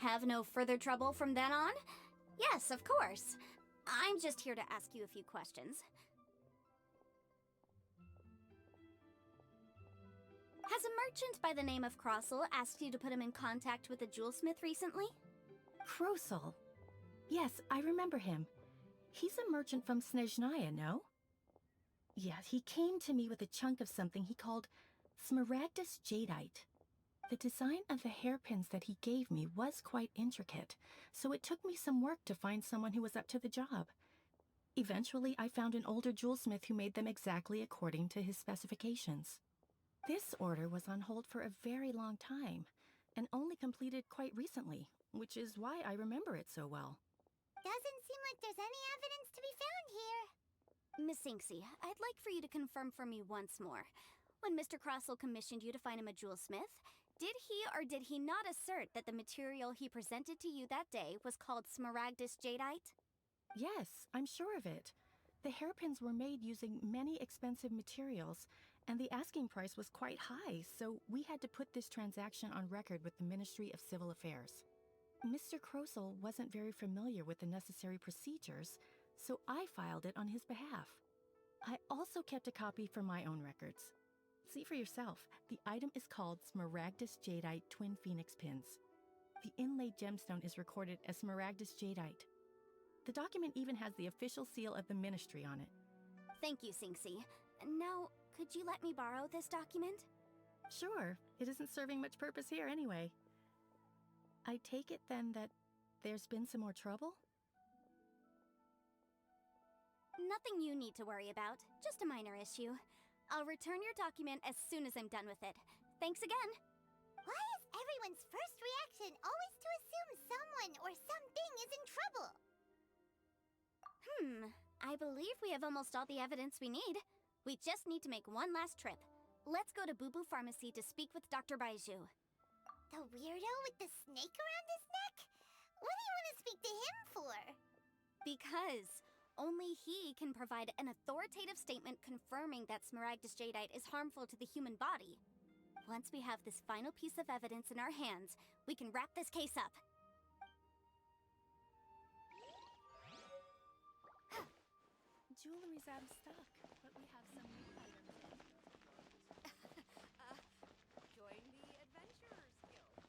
Have no further trouble from then on? Yes, of course. I'm just here to ask you a few questions. Has a merchant by the name of Crossel asked you to put him in contact with a jewelsmith recently? Krosel. Yes, I remember him. He's a merchant from Snezhnaya, no? Yeah, he came to me with a chunk of something he called Smaragdus Jadeite. The design of the hairpins that he gave me was quite intricate, so it took me some work to find someone who was up to the job. Eventually, I found an older jewelsmith who made them exactly according to his specifications. This order was on hold for a very long time, and only completed quite recently, which is why I remember it so well. Doesn't seem like there's any evidence to be found here. Miss Inksy, I'd like for you to confirm for me once more. When Mr. Crossel commissioned you to find him a jewelsmith, did he or did he not assert that the material he presented to you that day was called Smaragdus Jadeite? Yes, I'm sure of it. The hairpins were made using many expensive materials, and the asking price was quite high, so we had to put this transaction on record with the Ministry of Civil Affairs. Mr. Krosel wasn't very familiar with the necessary procedures, so I filed it on his behalf. I also kept a copy for my own records. See for yourself, the item is called Smaragdus Jadeite Twin Phoenix Pins. The inlaid gemstone is recorded as Smaragdus Jadeite. The document even has the official seal of the ministry on it. Thank you, Sinksy. Now, could you let me borrow this document? Sure, it isn't serving much purpose here anyway. I take it then that there's been some more trouble? Nothing you need to worry about, just a minor issue. I'll return your document as soon as I'm done with it. Thanks again. Why is everyone's first reaction always to assume someone or something is in trouble? I believe we have almost all the evidence we need. We just need to make one last trip. Let's go to Boo Boo Pharmacy to speak with Dr. Baiju. The weirdo with the snake around his neck? What do you want to speak to him for? Because only he can provide an authoritative statement confirming that Smaragdus Jadeite is harmful to the human body. Once we have this final piece of evidence in our hands, we can wrap this case up. Jewelry's out of stock, but we have some new items. Join the Adventurers Guild.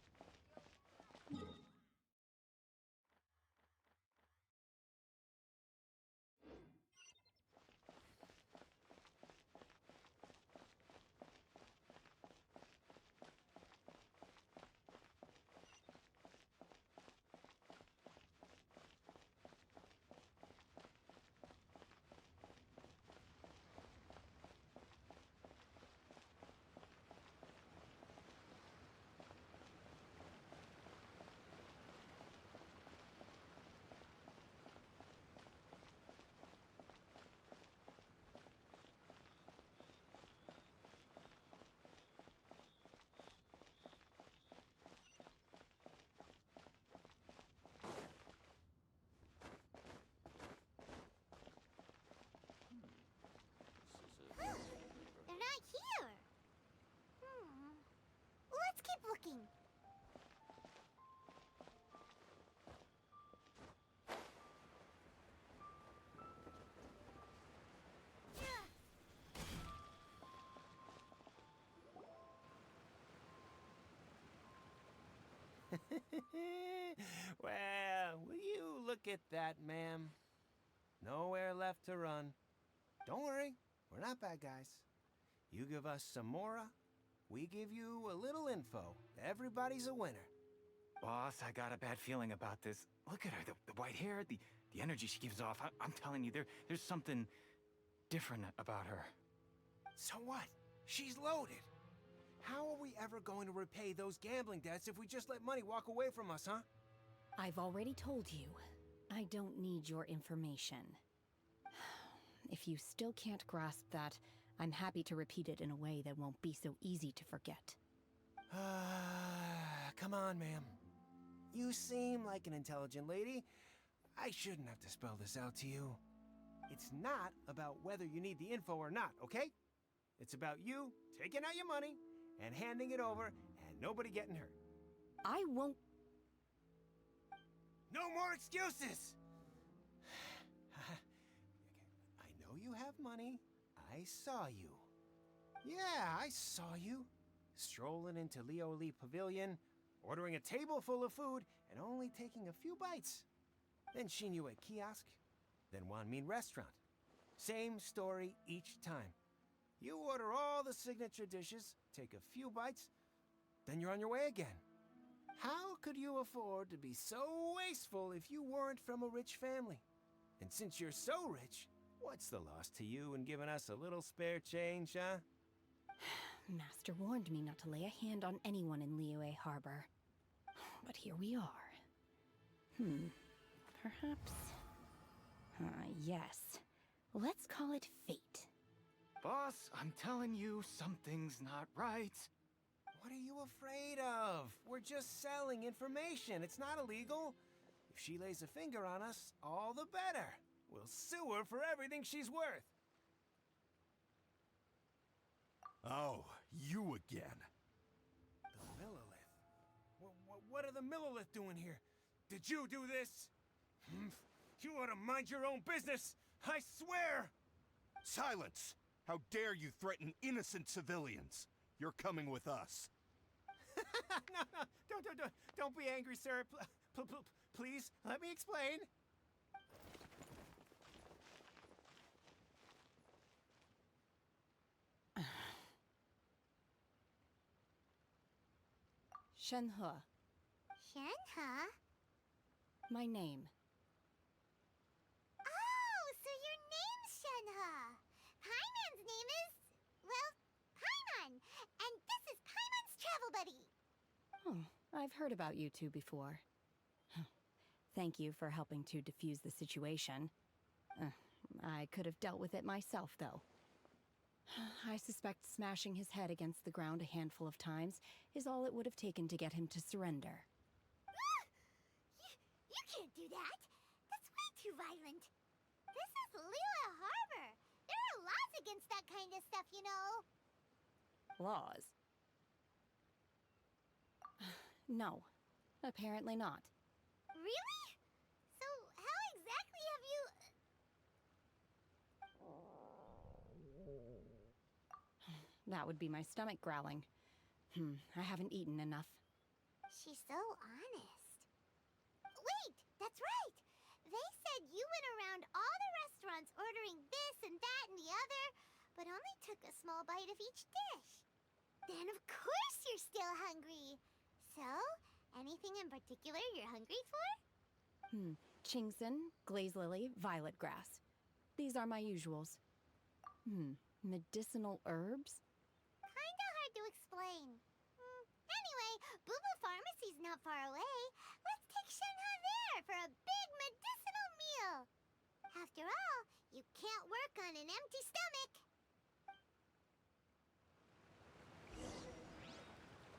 They're not here. Let's keep looking. Well, will you look at that, ma'am? Nowhere left to run. Don't worry, we're not bad guys. You give us some mora, we give you a little info. Everybody's a winner. Boss, I got a bad feeling about this. Look at her, the white hair, the energy she gives off. I'm telling you, there's something different about her. So what? She's loaded. How are we ever going to repay those gambling debts if we just let money walk away from us, huh? I've already told you, I don't need your information. If you still can't grasp that, I'm happy to repeat it in a way that won't be so easy to forget. Come on, ma'am. You seem like an intelligent lady. I shouldn't have to spell this out to you. It's not about whether you need the info or not, okay? It's about you taking out your money and handing it over and nobody getting hurt. I won't... No more excuses! I know you have money. I saw you. Yeah, I saw you. Strolling into Leo Lee Pavilion, ordering a table full of food, and only taking a few bites. Then Shinyu at kiosk, then Wanmin restaurant. Same story each time. You order all the signature dishes, take a few bites, then you're on your way again. How could you afford to be so wasteful if you weren't from a rich family? And since you're so rich, what's the loss to you in giving us a little spare change, huh? Master warned me not to lay a hand on anyone in Liyue Harbor. But here we are. Perhaps... yes. Let's call it fate. Boss, I'm telling you, something's not right. What are you afraid of? We're just selling information. It's not illegal. If she lays a finger on us, all the better. We'll sue her for everything she's worth. Oh, you again. The Millilith. What are the Millilith doing here? Did you do this? You ought to mind your own business. I swear! Silence! How dare you threaten innocent civilians? You're coming with us. No, don't be angry, sir. Please, let me explain. Shenhe, Shenhe? my name. Oh, so your name's Shenhe. Paimon's name is, well, Paimon. And this is Paimon's travel buddy. Oh, I've heard about you two before. Thank you for helping to defuse the situation. I could have dealt with it myself, though. I suspect smashing his head against the ground a handful of times is all it would have taken to get him to surrender. You can't do that. That's way too violent. This is Liyue Harbor. There are laws against that kind of stuff, you know. Laws? No, apparently not. Really? So how exactly have you... That would be my stomach growling. I haven't eaten enough. She's so honest. Wait, that's right. They said you went around all the restaurants ordering this and that and the other, but only took a small bite of each dish. Then of course you're still hungry. So, anything in particular you're hungry for? Gensin, glaze lily, violet grass. These are my usuals. Medicinal herbs? Kinda hard to explain. Anyway, Booba Pharmacy's not far away. Let's take Shenhe there for a big medicinal meal. After all, you can't work on an empty stomach.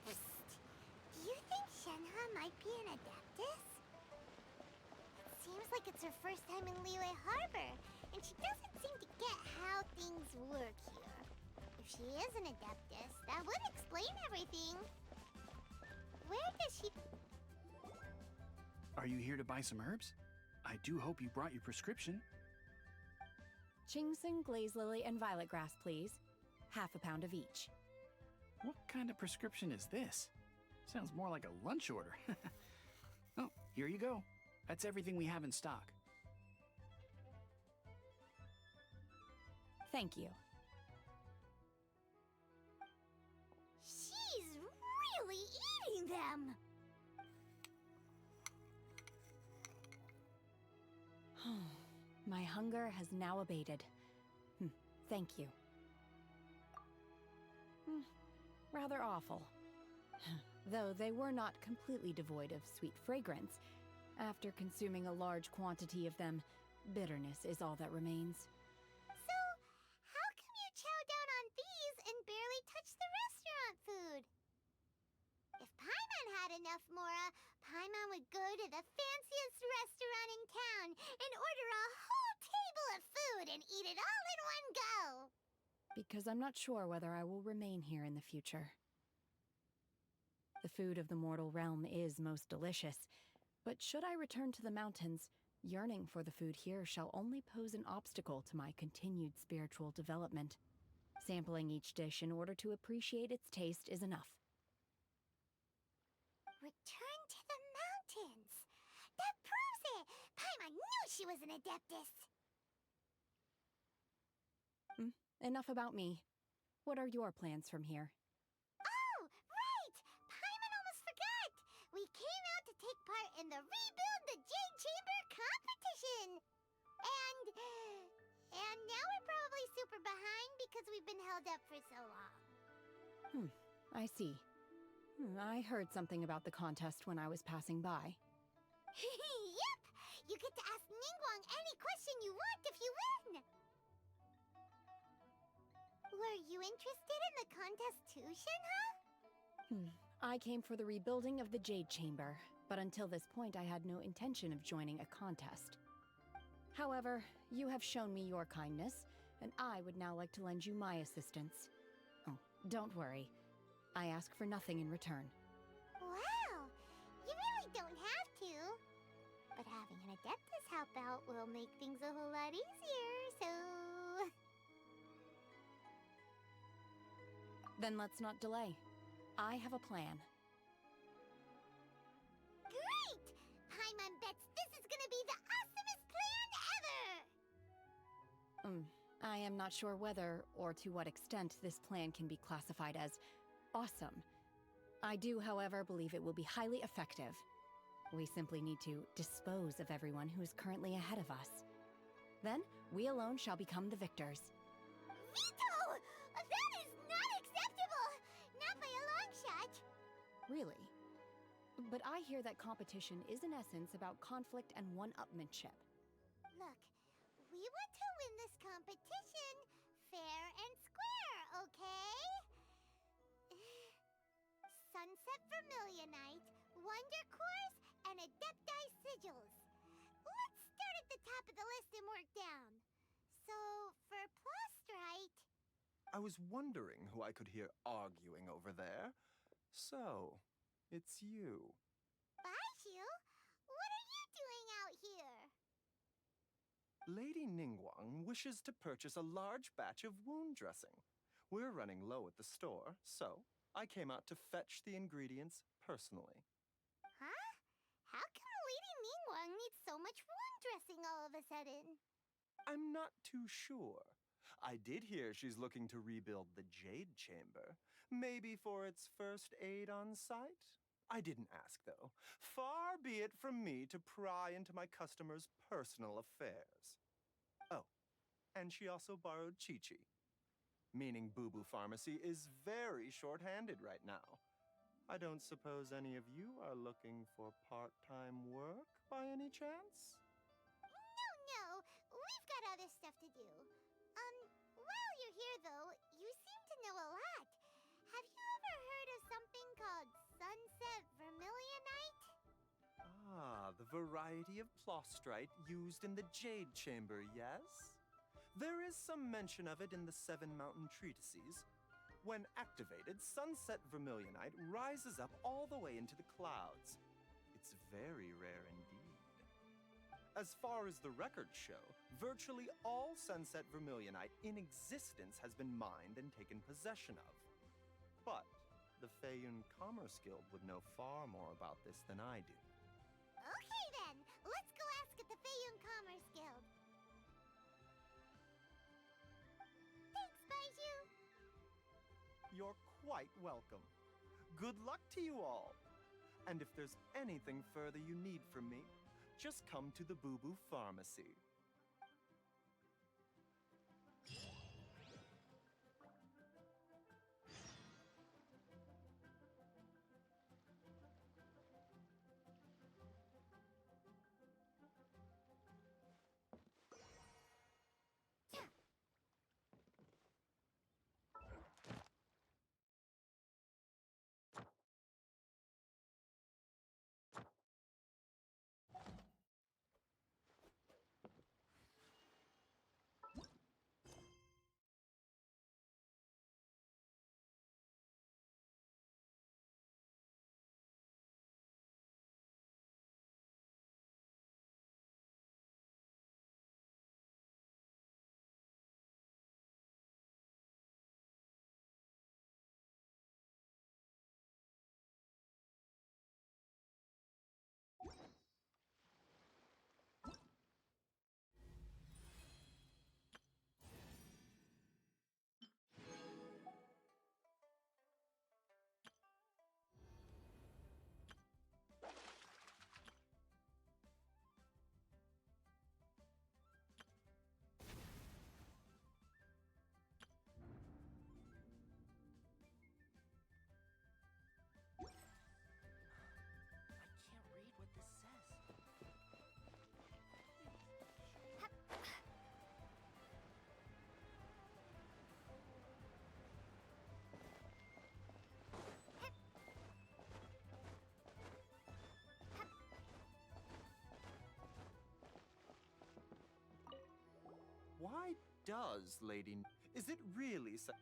Psst. Do you think Shenhe might be an Adeptus? It seems like it's her first time in Liyue Harbor, and she doesn't seem to get how things work here. If she is an Adeptus, that would explain everything. Where does she... Are you here to buy some herbs? I do hope you brought your prescription. Gensin, glaze lily, and violet grass, please. Half a pound of each. What kind of prescription is this? Sounds more like a lunch order. Oh, here you go. That's everything we have in stock. Thank you. She's really eating them! My hunger has now abated. Thank you. Rather awful. Though they were not completely devoid of sweet fragrance. After consuming a large quantity of them, bitterness is all that remains. So, how come you chow down on these and barely touch the restaurant food? If Paimon had enough Mora, Paimon would go to the fanciest restaurant in town and order a whole table of food and eat it all in one go. Because I'm not sure whether I will remain here in the future. The food of the mortal realm is most delicious, But should I return to the mountains, yearning for the food here shall only pose an obstacle to my continued spiritual development. Sampling each dish in order to appreciate its taste is enough. Return to the mountains! That proves it! Paimon knew she was an Adeptus! Enough about me. What are your plans from here? Oh, right! Paimon almost forgot! We came out to take part in the Rebuild the Jade Chamber competition! And now we're probably super behind because we've been held up for so long. I see. I heard something about the contest when I was passing by. Yep! You get to ask Ningguang any question you want if you win! Were you interested in the contest too, Shinha? I came for the rebuilding of the Jade Chamber, but until this point I had no intention of joining a contest. However, you have shown me your kindness, and I would now like to lend you my assistance. Oh, don't worry. I ask for nothing in return. Wow! You really don't have to. But having an Adeptus help out will make things a whole lot easier, so... Then let's not delay. I have a plan. Great! Paimon bets this is gonna be the awesomest plan ever! I am not sure whether or to what extent this plan can be classified as awesome. I do, however, believe it will be highly effective. We simply need to dispose of everyone who is currently ahead of us. Then, we alone shall become the victors. Veto! That is not acceptable! Not by a long shot! Really? But I hear that competition is in essence about conflict and one-upmanship. Look, we want to win this competition fair and square, okay? Sunset Vermilionite, Wonder Cores, and Adepti Sigils. Let's start at the top of the list and work down. So, for Plostrite... I was wondering who I could hear arguing over there. So, it's you. Baishu, what are you doing out here? Lady Ningguang wishes to purchase a large batch of wound dressing. We're running low at the store, so I came out to fetch the ingredients personally. Huh? How come Lady Ningguang needs so much wound dressing all of a sudden? I'm not too sure. I did hear she's looking to rebuild the Jade Chamber. Maybe for its first aid on site? I didn't ask, though. Far be it from me to pry into my customers' personal affairs. Oh, and she also borrowed Chi-Chi. Meaning Boo Boo Pharmacy is very short-handed right now. I don't suppose any of you are looking for part-time work by any chance? No, we've got other stuff to do. While you're here though, you seem to know a lot. Have you ever heard of something called Sunset Vermilionite? Ah, the variety of plostrite used in the Jade Chamber, yes? There is some mention of it in the Seven Mountain Treatises. When activated, Sunset Vermilionite rises up all the way into the clouds. It's very rare indeed. As far as the records show, virtually all Sunset Vermilionite in existence has been mined and taken possession of. But the Feiyun Commerce Guild would know far more about this than I do. Okay then, let's go ask at the Feiyun Commerce Guild. Thanks, Baiju. You're quite welcome. Good luck to you all. And if there's anything further you need from me, just come to the Boo Boo Pharmacy. Why does Lady... Is it really so...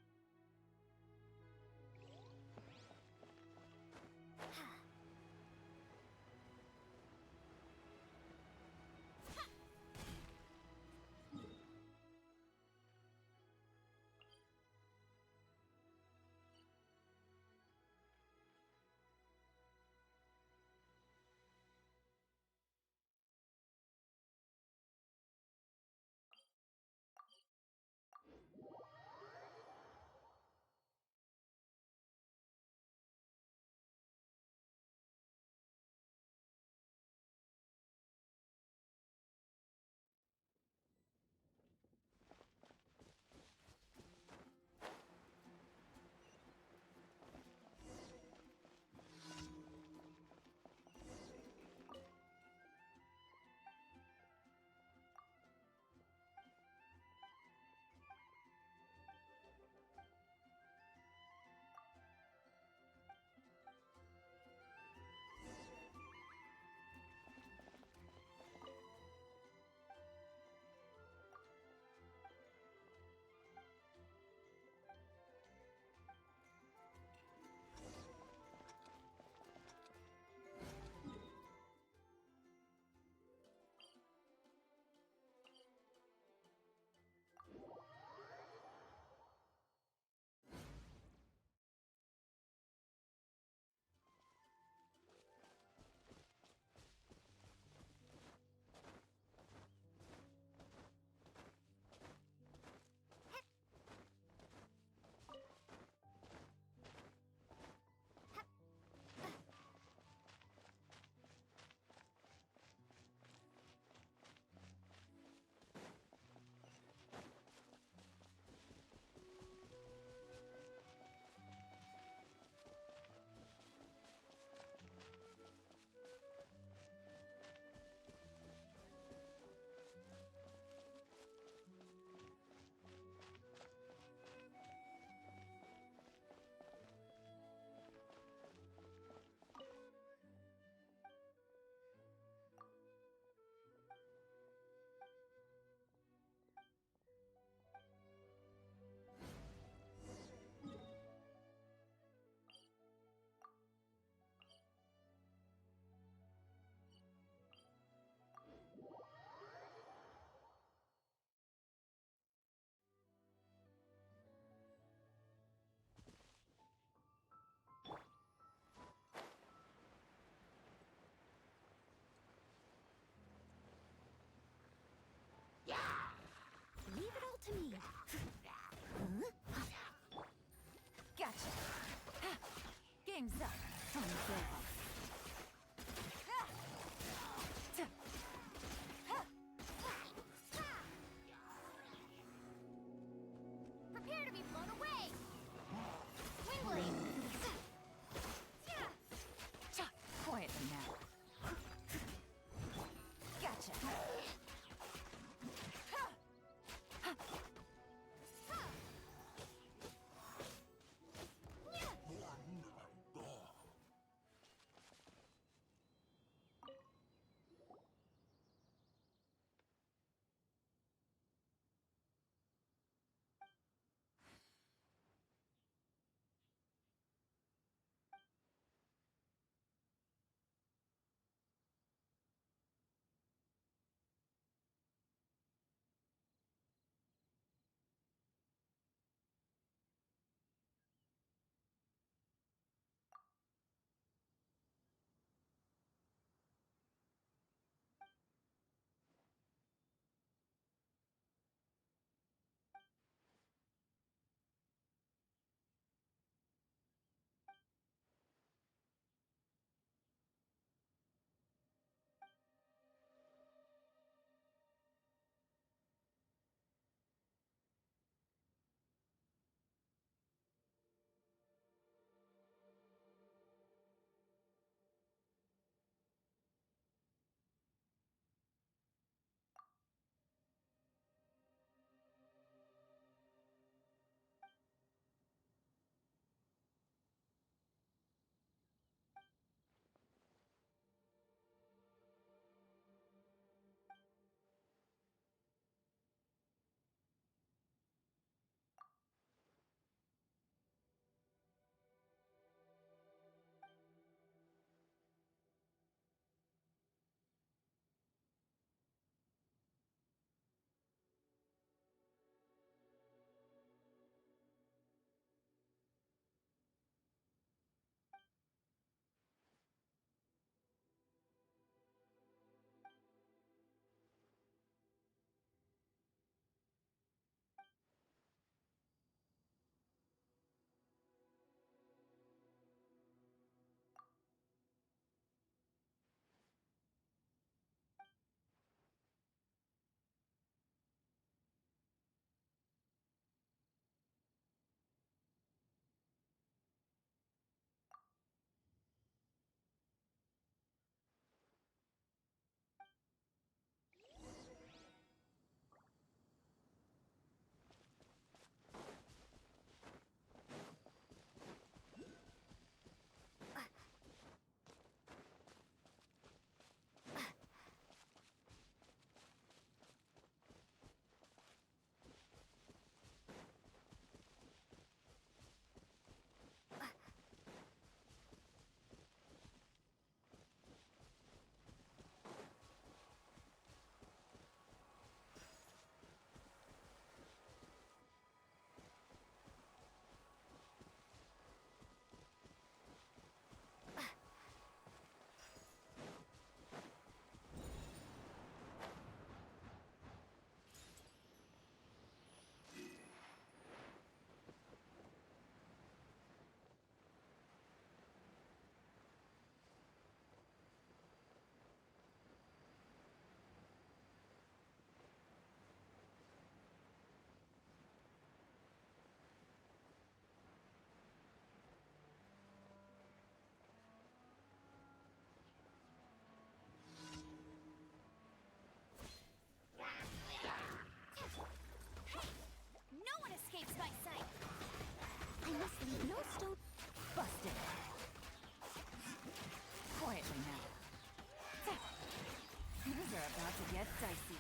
I see.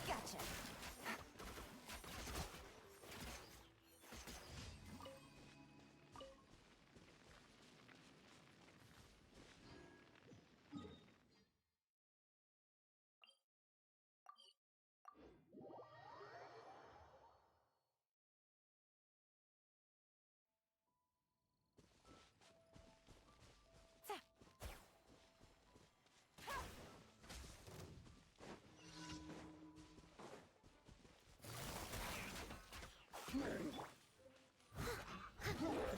Gotcha.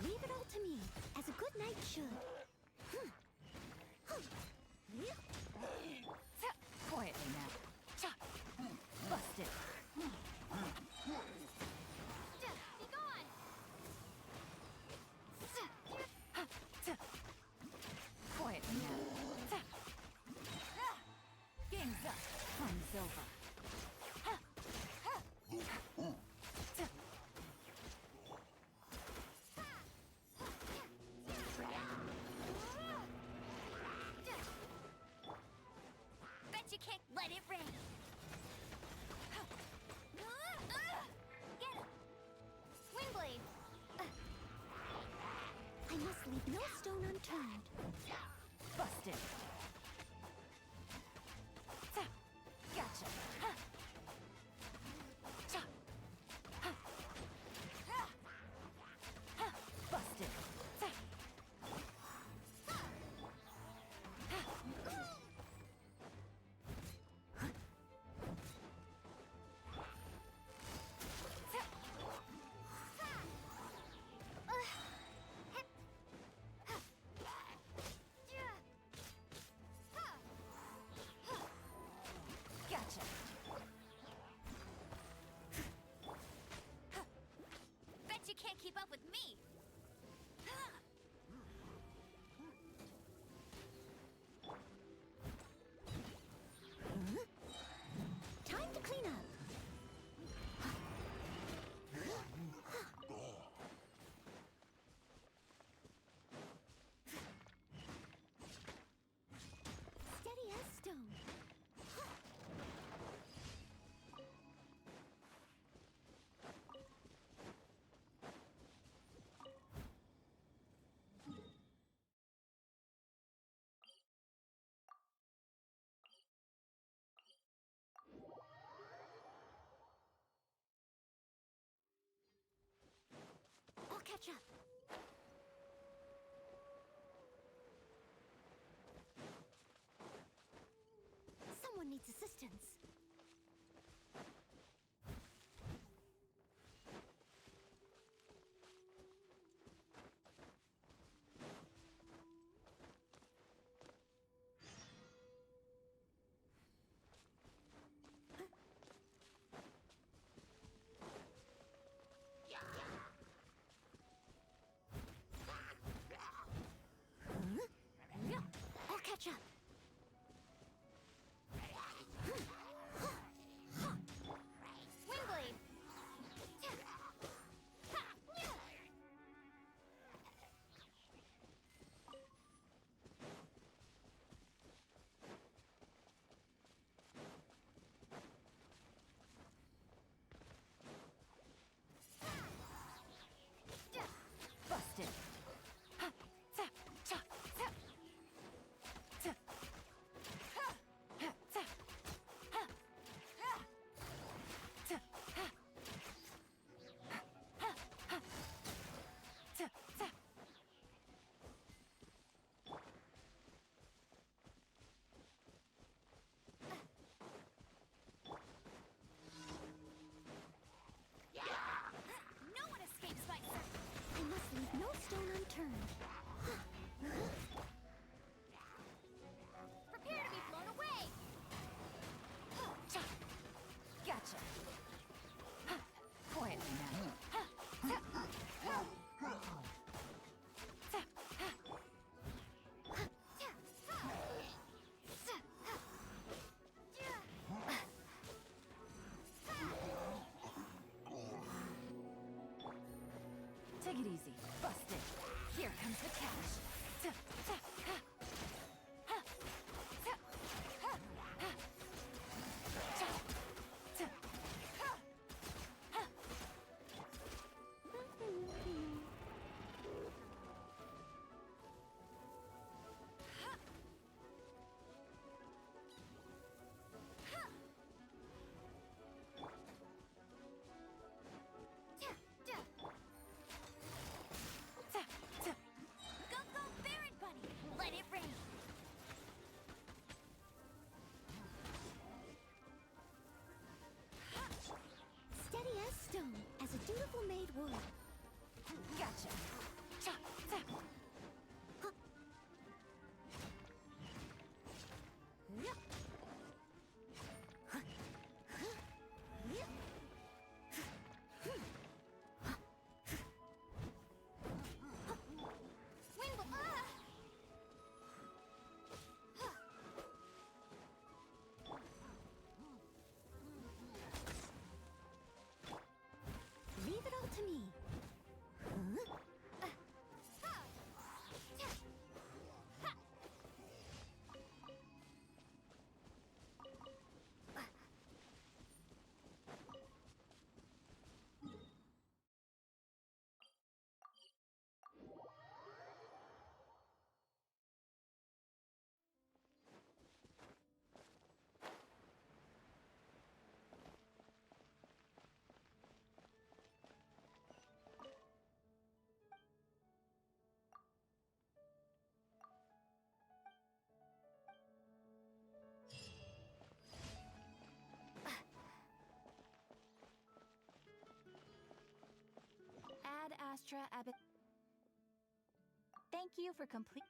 Leave it all to me, as a good knight should. Quietly now. Busted. Be gone! Quietly now. Game's up. Fun's over. Bet you can't let it rain. Get him! Windblade! I must leave no stone unturned. Busted. Gotcha. Busted. Gotcha. Bet you can't keep up with me. Time to clean up. Steady as stone. I'll catch up. Someone needs assistance. I'll catch up. extra abbot. Thank you for complete.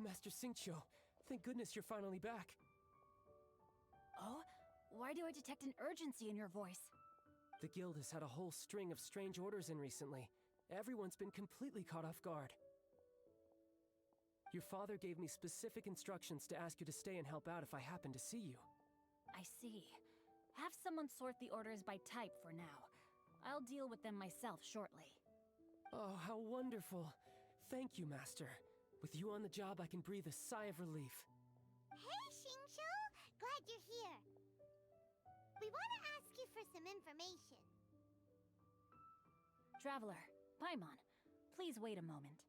Master Xingqiu, thank goodness you're finally back. Oh? Why do I detect an urgency in your voice? The guild has had a whole string of strange orders in recently. Everyone's been completely caught off guard. Your father gave me specific instructions to ask you to stay and help out if I happen to see you. I see. Have someone sort the orders by type for now. I'll deal with them myself shortly. Oh, how wonderful. Thank you, Master. With you on the job, I can breathe a sigh of relief. Hey, Xingqiu! Glad you're here. We want to ask you for some information. Traveler, Paimon, please wait a moment.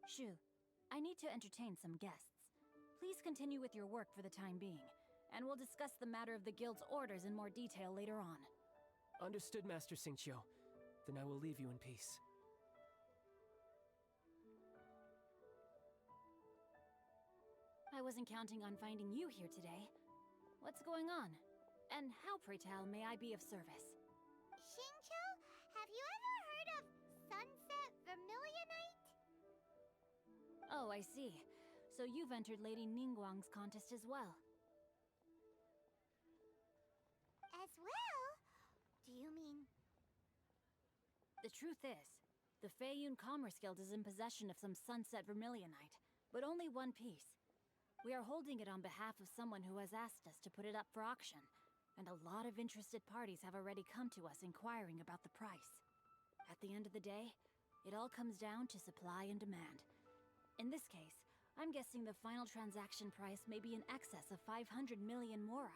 Shu, I need to entertain some guests. Please continue with your work for the time being, and we'll discuss the matter of the guild's orders in more detail later on. Understood, Master Xingqiu. Then I will leave you in peace. I wasn't counting on finding you here today. What's going on? And how, pray tell, may I be of service? Xingqiu, have you ever heard of sunset vermilionite? Oh, I see. So you've entered Lady Ningguang's contest as well. As well? Do you mean... The truth is, the Feiyun Commerce Guild is in possession of some sunset vermilionite, but only one piece. We are holding it on behalf of someone who has asked us to put it up for auction, and a lot of interested parties have already come to us inquiring about the price. At the end of the day, it all comes down to supply and demand. In this case, I'm guessing the final transaction price may be in excess of 500 million mora.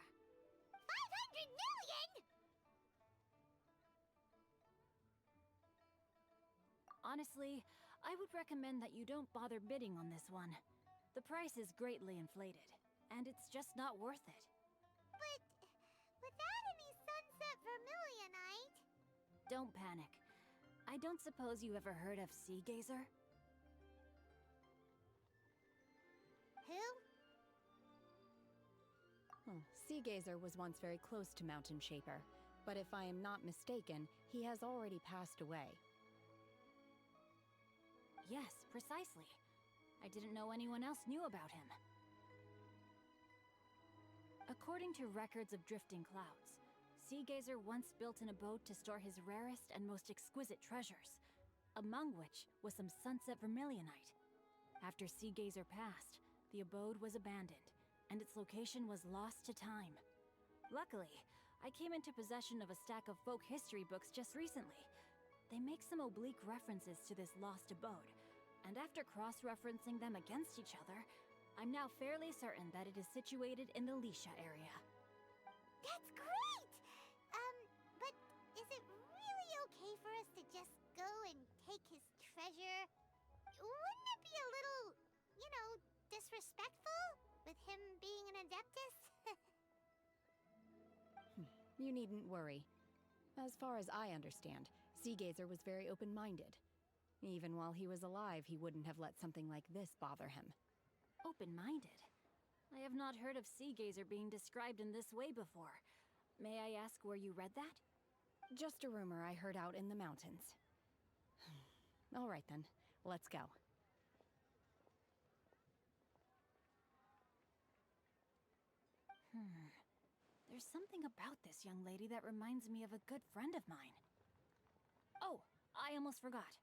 500 million?! Honestly, I would recommend that you don't bother bidding on this one. The price is greatly inflated, and it's just not worth it. But without any sunset vermilionite... Don't panic. I don't suppose you ever heard of Sea Gazer? Who? Sea Gazer was once very close to Mountain Shaper, but if I am not mistaken, he has already passed away. Yes, precisely. I didn't know anyone else knew about him. According to records of drifting clouds, Sea Gazer once built an abode to store his rarest and most exquisite treasures, among which was some sunset vermilionite. After Sea Gazer passed, the abode was abandoned, and its location was lost to time. Luckily, I came into possession of a stack of folk history books just recently. They make some oblique references to this lost abode, and after cross-referencing them against each other, I'm now fairly certain that it is situated in the Lisha area. That's great! But is it really okay for us to just go and take his treasure? Wouldn't it be a little, disrespectful? With him being an Adeptus? You needn't worry. As far as I understand, Sea Gazer was very open-minded. Even while he was alive, he wouldn't have let something like this bother him. Open-minded? I have not heard of Sea Gazer being described in this way before. May I ask where you read that? Just a rumor I heard out in the mountains. All right then, let's go. There's something about this young lady that reminds me of a good friend of mine. Oh, I almost forgot.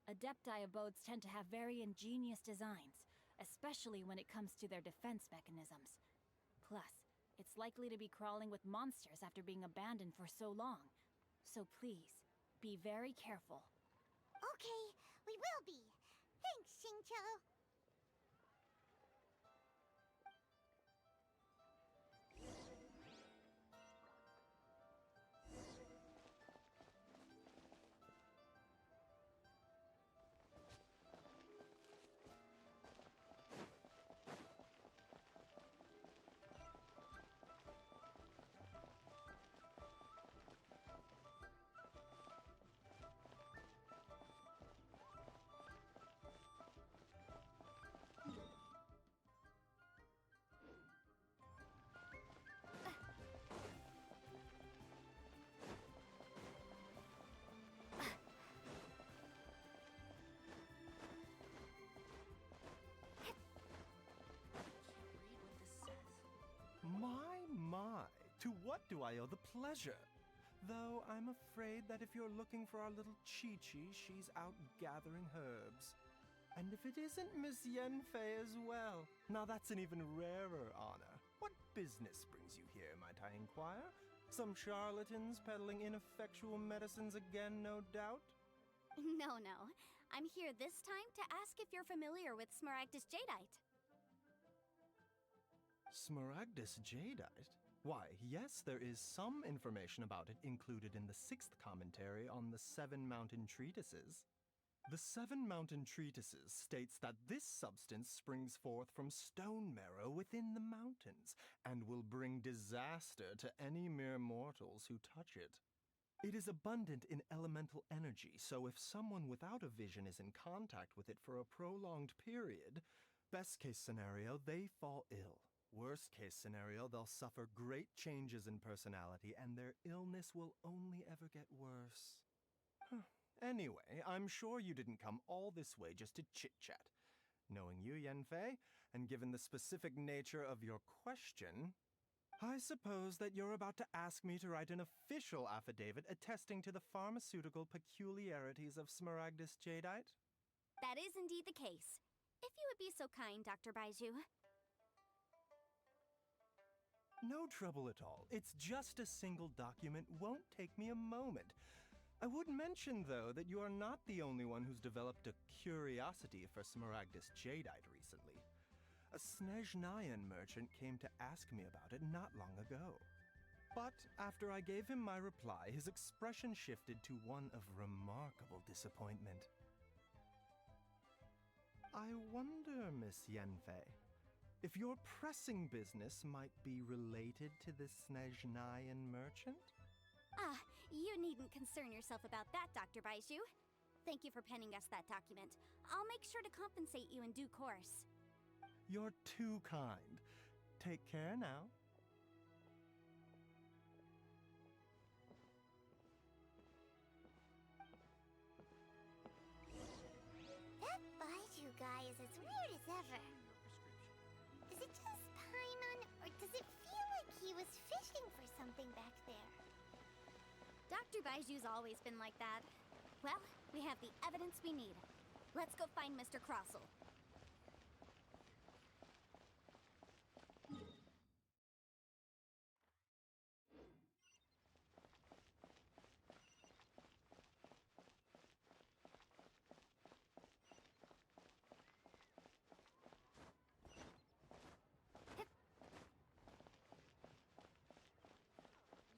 Adepti abodes tend to have very ingenious designs, especially when it comes to their defense mechanisms. Plus, it's likely to be crawling with monsters after being abandoned for so long. So please, be very careful. Okay, we will be. Thanks, Xingqiu. My, to what do I owe the pleasure? Though I'm afraid that if you're looking for our little Chi-Chi, she's out gathering herbs. And if it isn't Miss Yanfei as well, now that's an even rarer honor. What business brings you here, might I inquire? Some charlatans peddling ineffectual medicines again, no doubt? No, no. I'm here this time to ask if you're familiar with Smaragdus jadeite. Smaragdus jadeite? Why, yes, there is some information about it included in the 6th commentary on the 7 Mountain Treatises. The 7 Mountain Treatises states that this substance springs forth from stone marrow within the mountains, and will bring disaster to any mere mortals who touch it. It is abundant in elemental energy, so if someone without a vision is in contact with it for a prolonged period, best case scenario, they fall ill. Worst case scenario, they'll suffer great changes in personality, and their illness will only ever get worse. Anyway, I'm sure you didn't come all this way just to chit-chat. Knowing you, Yanfei, and given the specific nature of your question, I suppose that you're about to ask me to write an official affidavit attesting to the pharmaceutical peculiarities of Smaragdus jadeite? That is indeed the case. If you would be so kind, Dr. Baiju. No trouble at all. It's just a single document, won't take me a moment. I would mention, though, that you are not the only one who's developed a curiosity for Smaragdus jadeite recently. A Snezhnayan merchant came to ask me about it not long ago. But after I gave him my reply, his expression shifted to one of remarkable disappointment. I wonder, Miss Yanfei, if your pressing business might be related to this Snezhnayan merchant? Ah, you needn't concern yourself about that, Dr. Baiju. Thank you for penning us that document. I'll make sure to compensate you in due course. You're too kind. Take care now. That Baiju guy is as weird as ever. Is it just Paimon, or does it feel like he was fishing for something back there? Dr. Baiju's always been like that. Well, we have the evidence we need. Let's go find Mr. Crossell.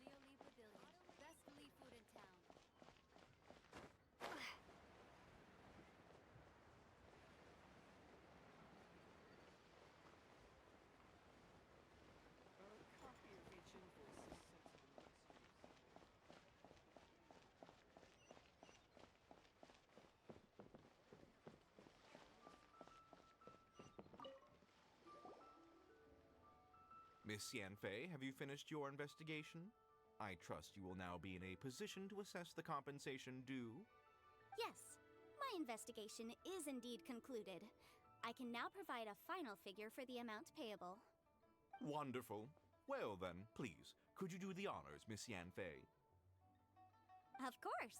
Leo Lee Pavilion. Best Lee food in town. Copy of each invoice is sent to the next use. Miss Yanfei, have you finished your investigation? I trust you will now be in a position to assess the compensation due. Yes, my investigation is indeed concluded. I can now provide a final figure for the amount payable. Wonderful. Well then, please, could you do the honors, Miss Yanfei? Of course.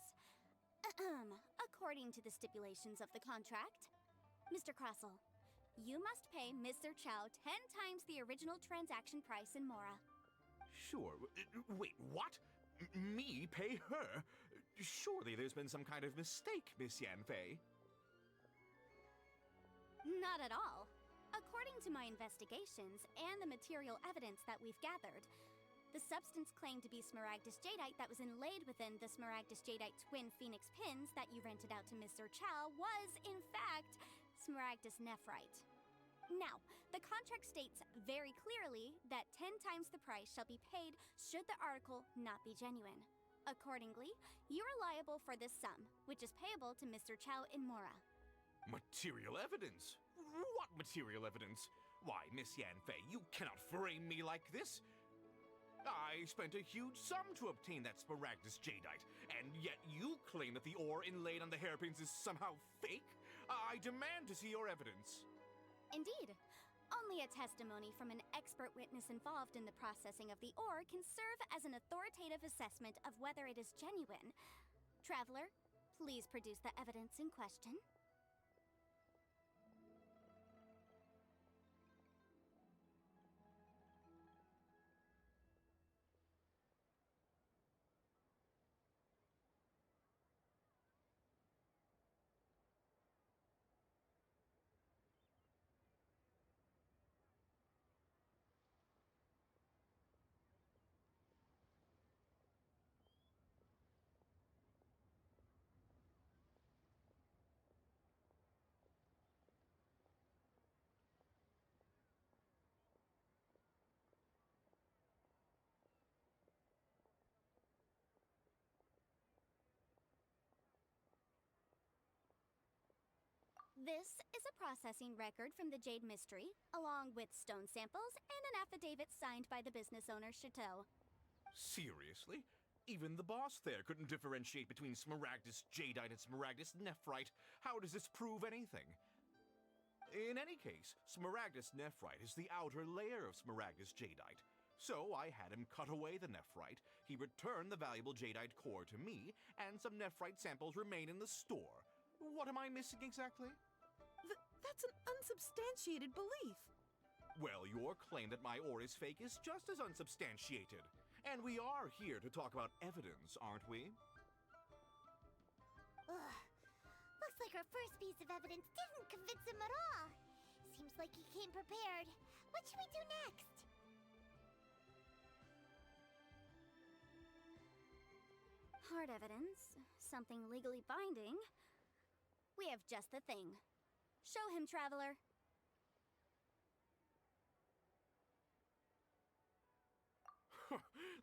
According to the stipulations of the contract, Mr. Crossell, you must pay Mr. Chow 10 times the original transaction price in Mora. Sure. Wait, what? Me pay her? Surely there's been some kind of mistake, Miss Yanfei. Not at all. According to my investigations and the material evidence that we've gathered, the substance claimed to be Smaragdus jadeite that was inlaid within the Smaragdus jadeite twin phoenix pins that you rented out to Mr. Chow was, in fact, Smaragdus nephrite. Now, the contract states very clearly that 10 times the price shall be paid should the article not be genuine. Accordingly, you are liable for this sum, which is payable to Mr. Chow in Mora. Material evidence? What material evidence? Why, Miss Yanfei, you cannot frame me like this. I spent a huge sum to obtain that Smaragdus jadeite, and yet you claim that the ore inlaid on the hairpins is somehow fake? I demand to see your evidence. Indeed. Only a testimony from an expert witness involved in the processing of the ore can serve as an authoritative assessment of whether it is genuine. Traveler, please produce the evidence in question. This is a processing record from the Jade Mystery, along with stone samples and an affidavit signed by the business owner, Chateau. Seriously? Even the boss there couldn't differentiate between Smaragdus Jadeite and Smaragdus Nephrite. How does this prove anything? In any case, Smaragdus Nephrite is the outer layer of Smaragdus Jadeite. So I had him cut away the Nephrite, he returned the valuable Jadeite core to me, and some Nephrite samples remain in the store. What am I missing exactly? That's an unsubstantiated belief. Well, your claim that my ore is fake is just as unsubstantiated. And we are here to talk about evidence, aren't we? Ugh. Looks like our first piece of evidence didn't convince him at all. Seems like he came prepared. What should we do next? Hard evidence, something legally binding. We have just the thing. Show him, Traveler.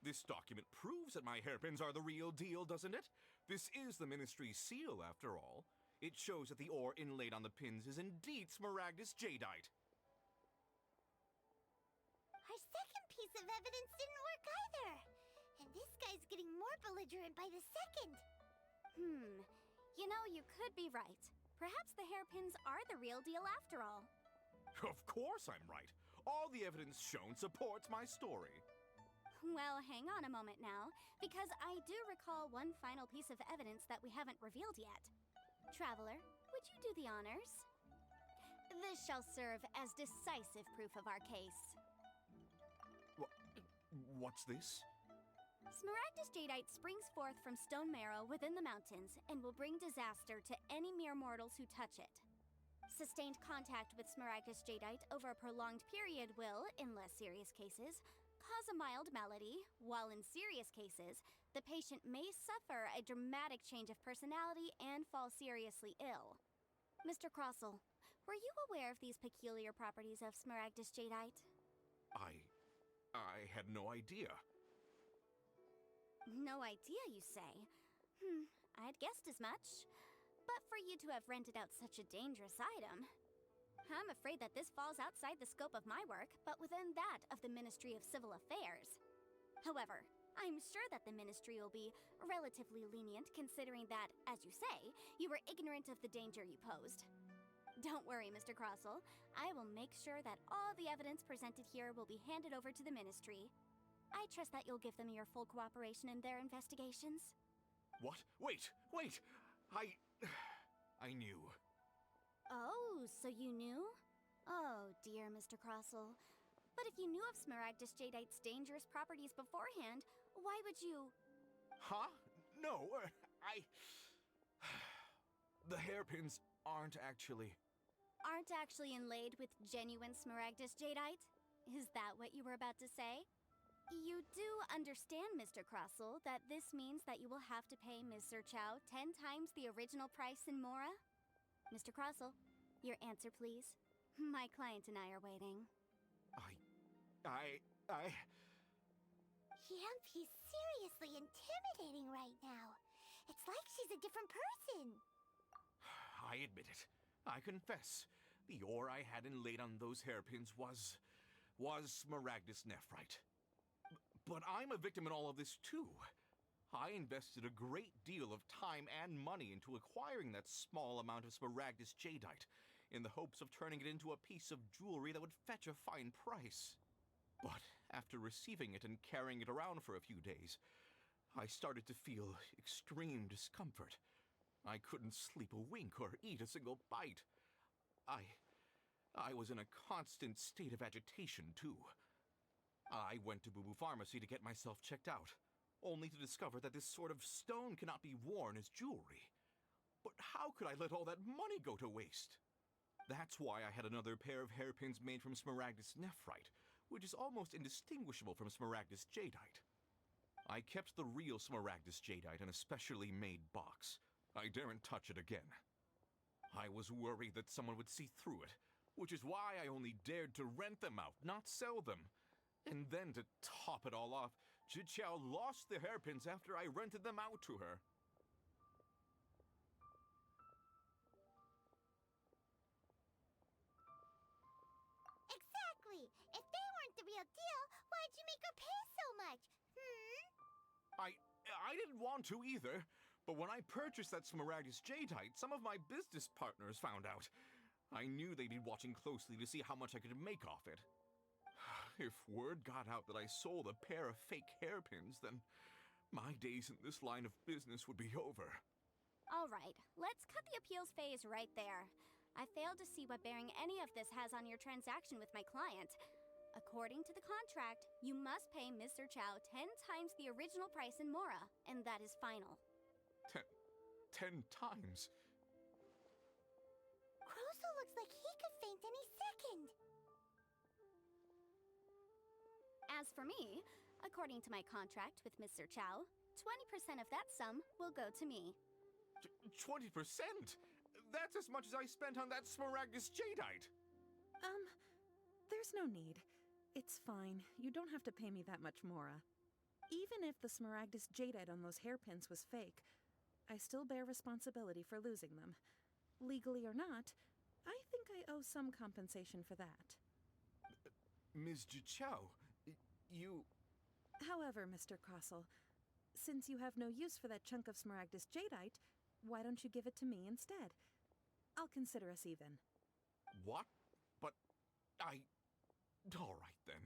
This document proves that my hairpins are the real deal, doesn't it? This is the Ministry's seal, after all. It shows that the ore inlaid on the pins is indeed Smaragdus Jadeite. Our second piece of evidence didn't work either. And this guy's getting more belligerent by the second. You know, you could be right. Perhaps the hairpins are the real deal after all. Of course I'm right. All the evidence shown supports my story. Well, hang on a moment now, because I do recall one final piece of evidence that we haven't revealed yet. Traveler, would you do the honors? This shall serve as decisive proof of our case. What's this? Smaragdus Jadeite springs forth from stone marrow within the mountains and will bring disaster to any mere mortals who touch it. Sustained contact with Smaragdus Jadeite over a prolonged period will, in less serious cases, cause a mild malady, while in serious cases, the patient may suffer a dramatic change of personality and fall seriously ill. Mr. Crossell, were you aware of these peculiar properties of Smaragdus Jadeite? I had no idea. No idea, you say? I'd guessed as much. But for you to have rented out such a dangerous item, I'm afraid that this falls outside the scope of my work, but within that of the Ministry of Civil Affairs. However, I'm sure that the Ministry will be relatively lenient considering that, as you say, you were ignorant of the danger you posed. Don't worry, Mr. Crossell. I will make sure that all the evidence presented here will be handed over to the Ministry. I trust that you'll give them your full cooperation in their investigations. What? Wait! I knew. Oh, so you knew? Oh, dear Mr. Crossell. But if you knew of Smaragdus Jadeite's dangerous properties beforehand, why would you... Huh? No, The hairpins aren't actually inlaid with genuine Smaragdus Jadeite? Is that what you were about to say? You do understand, Mr. Crossell, that this means that you will have to pay Ms. Zerchow 10 times the original price in Mora? Mr. Crossell, your answer, please. My client and I are waiting. Yemp, he's seriously intimidating right now. It's like she's a different person. I admit it. I confess. The ore I had inlaid on those hairpins was Smaragdus Nephrite. But I'm a victim in all of this, too. I invested a great deal of time and money into acquiring that small amount of Smaragdus Jadeite, in the hopes of turning it into a piece of jewelry that would fetch a fine price. But after receiving it and carrying it around for a few days, I started to feel extreme discomfort. I couldn't sleep a wink or eat a single bite. I was in a constant state of agitation, too. I went to Boo Boo Pharmacy to get myself checked out, only to discover that this sort of stone cannot be worn as jewelry. But how could I let all that money go to waste? That's why I had another pair of hairpins made from Smaragdus Nephrite, which is almost indistinguishable from Smaragdus Jadeite. I kept the real Smaragdus Jadeite in a specially made box. I daren't touch it again. I was worried that someone would see through it, which is why I only dared to rent them out, not sell them. And then to top it all off, Zhiqiao lost the hairpins after I rented them out to her. real deal, why'd you make her pay so much? I didn't want to either, but when I purchased that Smaragdus Jadeite, some of my business partners found out. I knew they'd be watching closely to see how much I could make off it. If word got out that I sold a pair of fake hairpins, then my days in this line of business would be over. All right, let's cut the appeals phase right there. I failed to see what bearing any of this has on your transaction with my client. According to the contract, you must pay Mr. Chow 10 times the original price in Mora, and that is final. 10 times? Croso looks like he could faint any second. As for me, according to my contract with Mr. Chow, 20% of that sum will go to me. 20%? That's as much as I spent on that Smaragdus Jadeite. There's no need. It's fine. You don't have to pay me that much, Mora. Even if the Smaragdus Jadeite on those hairpins was fake, I still bear responsibility for losing them. Legally or not, I think I owe some compensation for that. Ms. Chow, you... However, Mr. Crossell, since you have no use for that chunk of Smaragdus Jadeite, why don't you give it to me instead? I'll consider us even. What? But all right, then.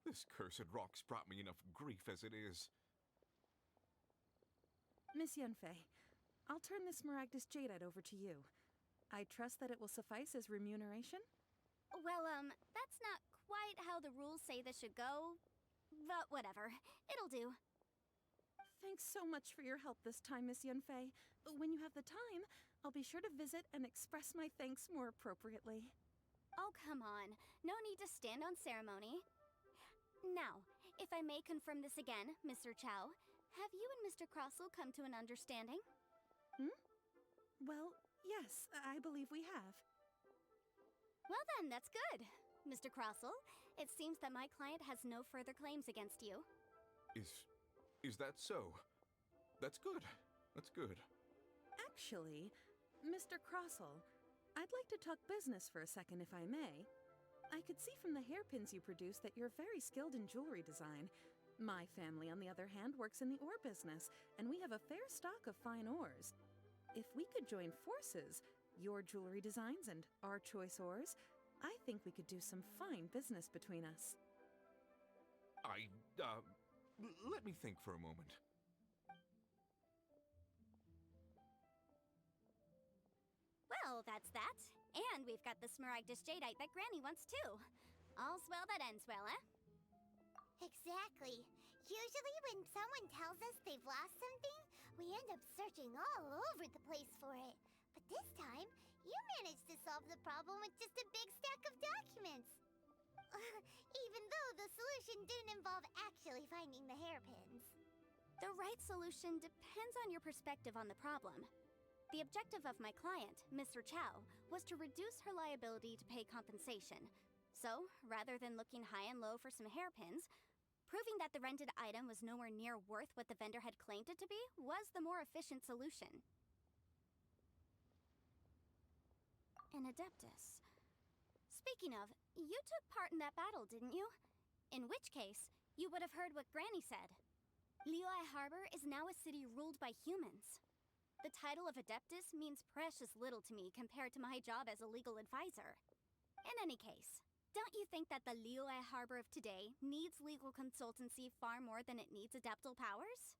This cursed rock's brought me enough grief as it is. Miss Yunfei, I'll turn this Smaragdus Jadeite over to you. I trust that it will suffice as remuneration? Well, that's not quite how the rules say this should go, but whatever. It'll do. Thanks so much for your help this time, Miss Yunfei. When you have the time, I'll be sure to visit and express my thanks more appropriately. Oh, come on. No need to stand on ceremony. Now, if I may confirm this again, Mr. Chow, have you and Mr. Crossell come to an understanding? Well, yes, I believe we have. Well then, that's good. Mr. Crossell, it seems that my client has no further claims against you. Is that so? That's good. That's good. Actually, Mr. Crossell, I'd like to talk business for a second if I may. I could see from the hairpins you produce that you're very skilled in jewelry design. My family, on the other hand, works in the ore business, and we have a fair stock of fine ores. If we could join forces, your jewelry designs and our choice ores, I think we could do some fine business between us. Let me think for a moment. Well, that's that. And we've got the Smaragdus Jadeite that Granny wants too. All's well that ends well, eh? Exactly. Usually when someone tells us they've lost something, we end up searching all over the place for it. But this time, you managed to solve the problem with just a big stack of documents. Even though the solution didn't involve actually finding the hairpins. The right solution depends on your perspective on the problem. The objective of my client, Mr. Chow, was to reduce her liability to pay compensation. So, rather than looking high and low for some hairpins, proving that the rented item was nowhere near worth what the vendor had claimed it to be was the more efficient solution. An Adeptus. Speaking of, you took part in that battle, didn't you? In which case, you would have heard what Granny said. Liyue Harbor is now a city ruled by humans. The title of Adeptus means precious little to me compared to my job as a legal advisor. In any case, don't you think that the Liyue Harbor of today needs legal consultancy far more than it needs adeptal powers?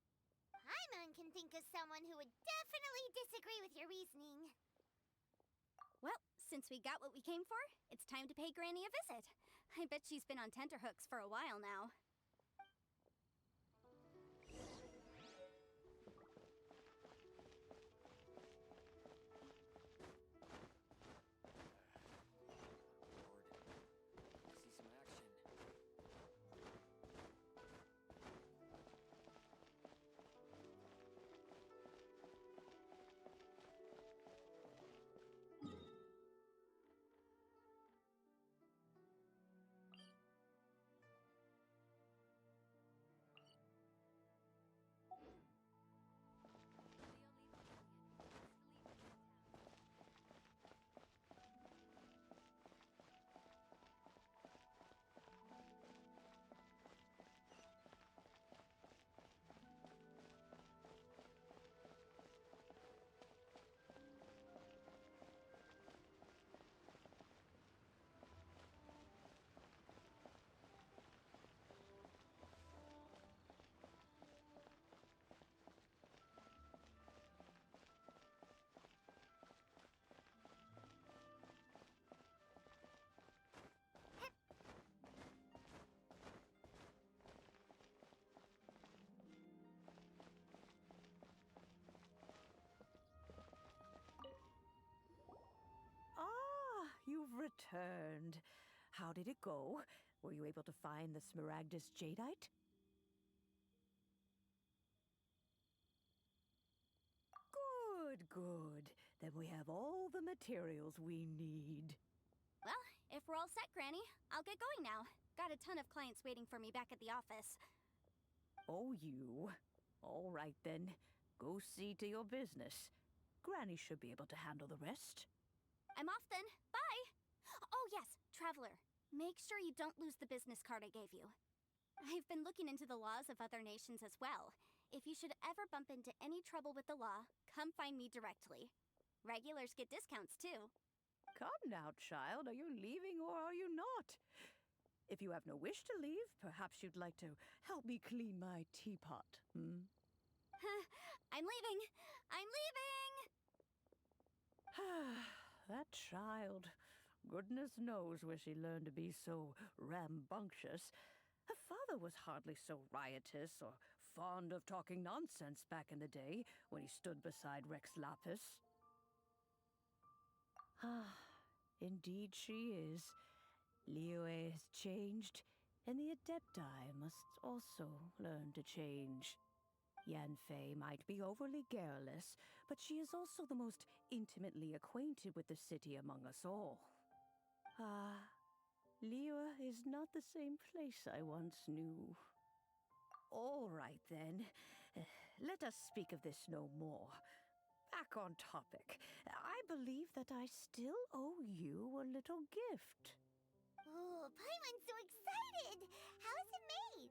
Paimon can think of someone who would definitely disagree with your reasoning. Well, since we got what we came for, it's time to pay Granny a visit. I bet she's been on tenterhooks for a while now. returned. How did it go? Were you able to find the Smaragdus Jadeite? Good, good. Then we have all the materials we need. Well, if we're all set, Granny, I'll get going now. Got a ton of clients waiting for me back at the office. Oh, you. All right, then. Go see to your business. Granny should be able to handle the rest. I'm off then. Bye! Oh, yes, Traveler. Make sure you don't lose the business card I gave you. I've been looking into the laws of other nations as well. If you should ever bump into any trouble with the law, come find me directly. Regulars get discounts, too. Come now, child. Are you leaving or are you not? If you have no wish to leave, perhaps you'd like to help me clean my teapot, hmm? I'm leaving! I'm leaving! That child. Goodness knows where she learned to be so rambunctious. Her father was hardly so riotous or fond of talking nonsense back in the day when he stood beside Rex Lapis. Indeed she is. Liyue has changed, and the Adepti must also learn to change. Yanfei might be overly garrulous, but she is also the most intimately acquainted with the city among us all. Liyue is not the same place I once knew. All right, then. Let us speak of this no more. Back on topic. I believe that I still owe you a little gift. Oh, Paimon's so excited! How is it made?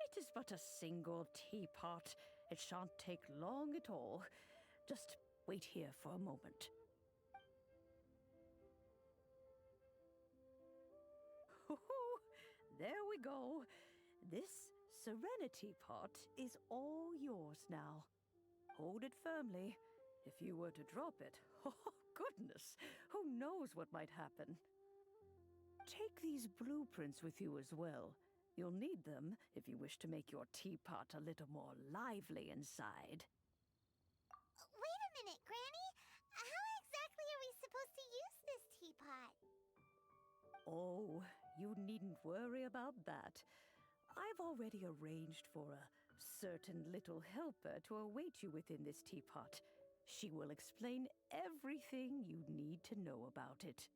It is but a single teapot. It shan't take long at all. Just wait here for a moment. There we go. This Serenity Pot is all yours now. Hold it firmly. If you were to drop it, oh goodness, who knows what might happen. Take these blueprints with you as well. You'll need them if you wish to make your teapot a little more lively inside. Wait a minute, Granny! How exactly are we supposed to use this teapot? Oh, you needn't worry about that. I've already arranged for a certain little helper to await you within this teapot. She will explain everything you need to know about it.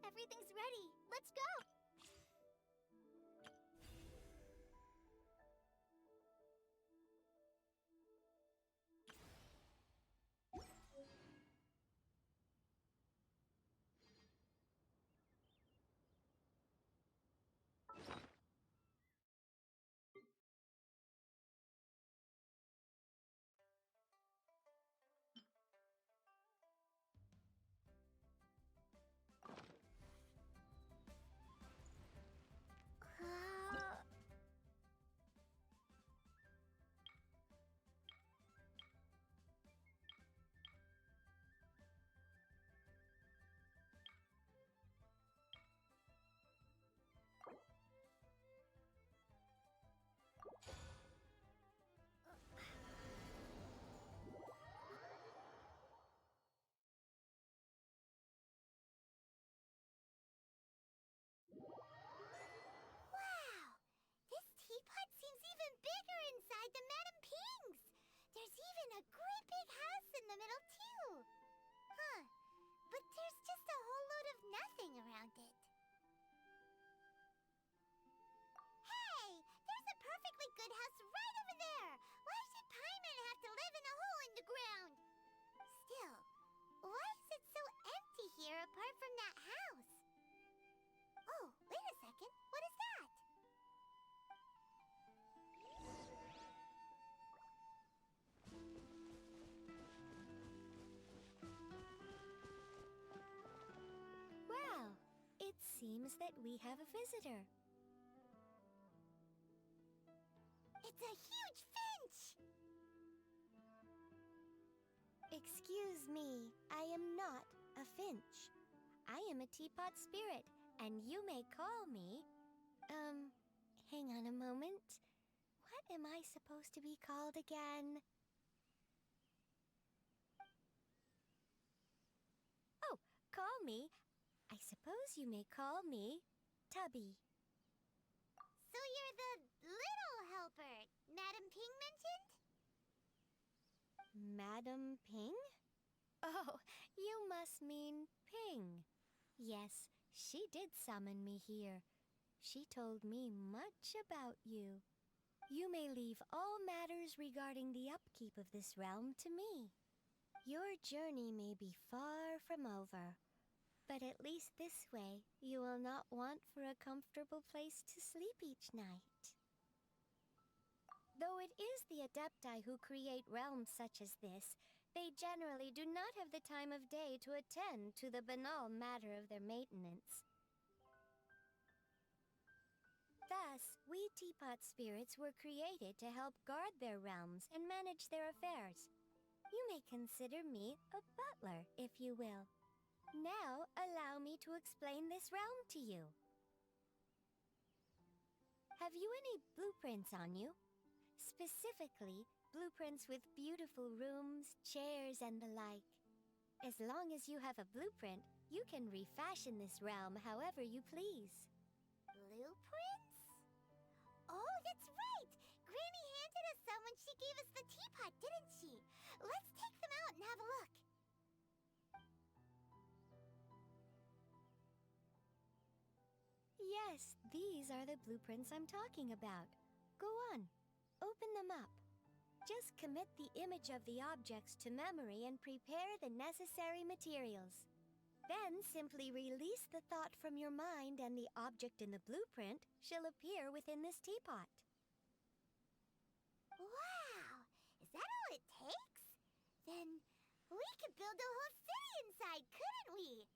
Everything's ready. Let's go! apart from that house. Oh, wait a second. What is that? Well, it seems that we have a visitor. It's a huge finch! Excuse me, I am not a finch. I am a teapot spirit, and you may call me... hang on a moment. What am I supposed to be called again? Oh, call me. I suppose you may call me Tubby. So you're the little helper Madam Ping mentioned? Madam Ping? Oh, you must mean Ping. Yes, she did summon me here. She told me much about you. You may leave all matters regarding the upkeep of this realm to me. Your journey may be far from over, but at least this way you will not want for a comfortable place to sleep each night. Though it is the Adepti who create realms such as this, they generally do not have the time of day to attend to the banal matter of their maintenance. Thus, we teapot spirits were created to help guard their realms and manage their affairs. You may consider me a butler, if you will. Now, allow me to explain this realm to you. Have you any blueprints on you? Specifically, blueprints with beautiful rooms, chairs, and the like. As long as you have a blueprint, you can refashion this realm however you please. Blueprints? Oh, that's right! Granny handed us some when she gave us the teapot, didn't she? Let's take them out and have a look. Yes, these are the blueprints I'm talking about. Go on, open them up. Just commit the image of the objects to memory and prepare the necessary materials. Then simply release the thought from your mind and the object in the blueprint shall appear within this teapot. Wow! Is that all it takes? Then we could build a whole city inside, couldn't we?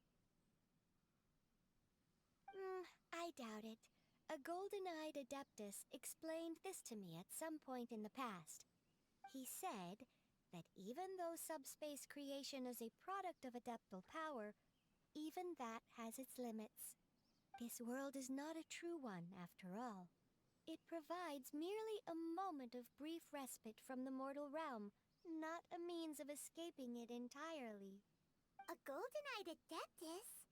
I doubt it. A golden-eyed adeptus explained this to me at some point in the past. He said that even though subspace creation is a product of adeptal power, even that has its limits. This world is not a true one, after all. It provides merely a moment of brief respite from the mortal realm, not a means of escaping it entirely. A golden-eyed adeptus?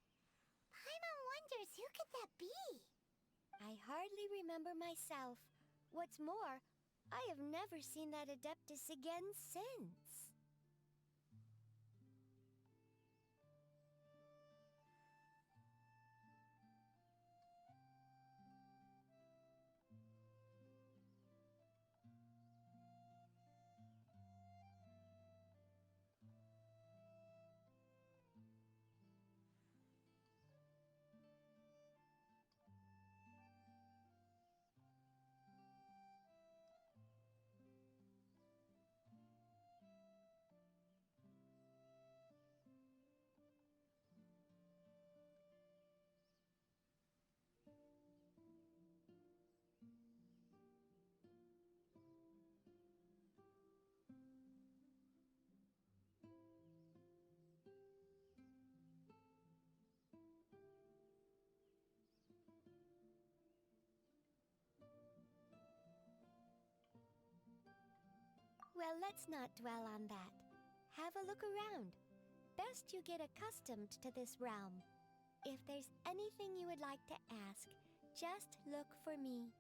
Paimon wonders who could that be? I hardly remember myself. What's more, I have never seen that adeptus again since. Well, let's not dwell on that. Have a look around. Best you get accustomed to this realm. If there's anything you would like to ask, just look for me.